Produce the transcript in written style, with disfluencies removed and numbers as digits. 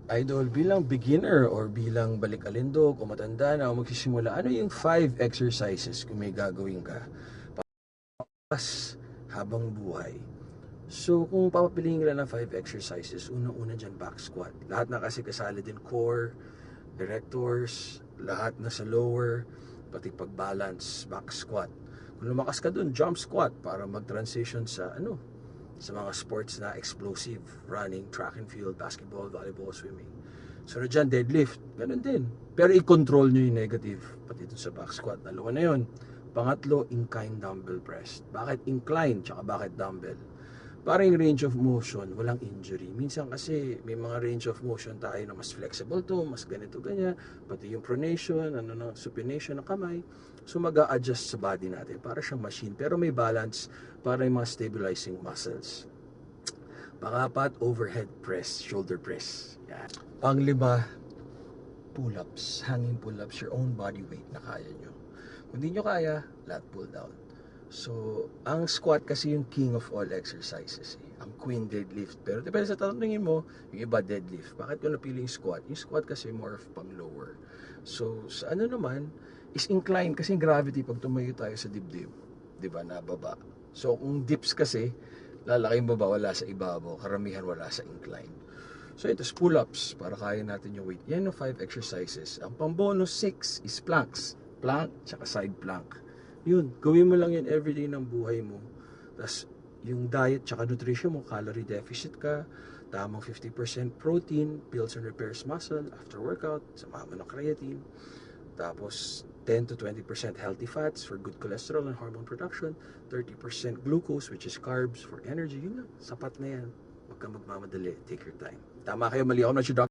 Idol, bilang beginner or bilang balik-alindog o matanda na o magsisimula, ano yung 5 exercises kung may gagawin ka pas habang buhay? So, kung papapiliin ka lang ng 5 exercises, unang-una dyan, back squat. Lahat na kasi kasali din core, erectors, lahat na sa lower, pati pag-balance, back squat. Kung lumakas ka dun, jump squat para mag-transition sa sa mga sports na explosive, running, track and field, basketball, volleyball, swimming. So na dyan, deadlift, ganun din. Pero i-control nyo yung negative, pati ito sa back squat. Dalawa na yun. Pangatlo, incline dumbbell press. Bakit incline, tsaka bakit dumbbell? Para yung range of motion, walang injury. Minsan kasi may mga range of motion tayo na mas flexible to, mas ganito, ganyan. Pati yung pronation, supination ng kamay. So mag-a-adjust sa body natin para siyang machine. Pero may balance para yung mga stabilizing muscles. Pangapat, overhead press, shoulder press. Yan. Panglima, pull-ups, hanging pull-ups, your own body weight na kaya nyo. Kung di nyo kaya, lat pull down. So, ang squat kasi yung king of all exercises. Ang queen deadlift. Pero depende sa tatanungin mo, yung iba deadlift. Bakit ko napili yung squat? Yung squat kasi more of pang lower. So, sa ano naman, is incline kasi yung gravity pag tumayo tayo sa dibdib. Diba, nababa. So, kung dips kasi, lalaki yung baba, wala sa ibabaw. Karamihan wala sa incline. So, ito, pull-ups para kaya natin yung weight. Yan yung 5 exercises. Ang pang-bonus 6 is planks. Plank, tsaka side plank. Yun, gawin mo lang yun everyday ng buhay mo. Tapos, yung diet tsaka nutrition mo, calorie deficit ka, tamang 50% protein, builds and repairs muscle after workout, samahan mo ng creatine. Tapos, 10 to 20% healthy fats for good cholesterol and hormone production, 30% glucose, which is carbs for energy. Yun lang, sapat na yan. Huwag kang magmamadali. Take your time. Tama kayo, mali ako na si Dr.